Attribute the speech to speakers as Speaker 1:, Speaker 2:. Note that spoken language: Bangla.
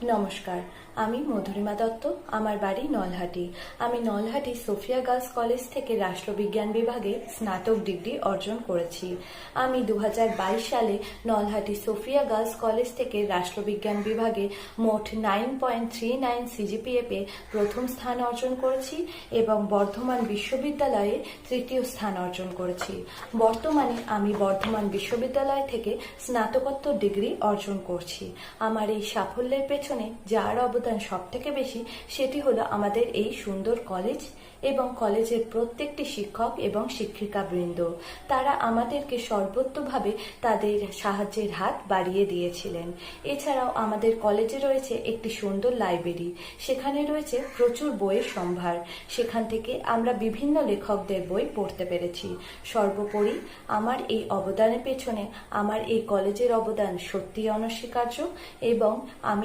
Speaker 1: নমস্কার, আমি মধুরিমা দত্ত। আমার বাড়ি নলহাটি। আমি নলহাটি সোফিয়া গার্লস কলেজ থেকে রাষ্ট্রবিজ্ঞান বিভাগে স্নাতক ডিগ্রি অর্জন করেছি। আমি 2022 সালে নলহাটি সোফিয়া গার্লস কলেজ থেকে রাষ্ট্রবিজ্ঞান বিভাগে মোট 9.39 সিজিপিএ পেয়ে প্রথম স্থান অর্জন করেছি এবং বর্ধমান বিশ্ববিদ্যালয়ে তৃতীয় স্থান অর্জন করেছি। বর্তমানে আমি বর্ধমান বিশ্ববিদ্যালয় থেকে স্নাতকোত্তর ডিগ্রি অর্জন করছি। আমার এই সাফল্যের পেছনে যার অবদান সব থেকে বেশি সেটি হলো আমাদের এই সুন্দর কলেজ এবং কলেজের প্রত্যেকটি শিক্ষক এবং শিক্ষিকা বৃন্দ। তারা আমাদেরকে সর্বোত্তভাবে তাদের সাহায্যের হাত বাড়িয়ে দিয়েছিলেন। এছাড়াও আমাদের কলেজে রয়েছে একটি সুন্দর লাইব্রেরি, সেখানে রয়েছে প্রচুর বইয়ের সম্ভার। সেখান থেকে আমরা বিভিন্ন লেখকদের বই পড়তে পেরেছি। সর্বোপরি আমার এই অবদানের পেছনে আমার এই কলেজের অবদান সত্যিই অনস্বীকার্য এবং আমি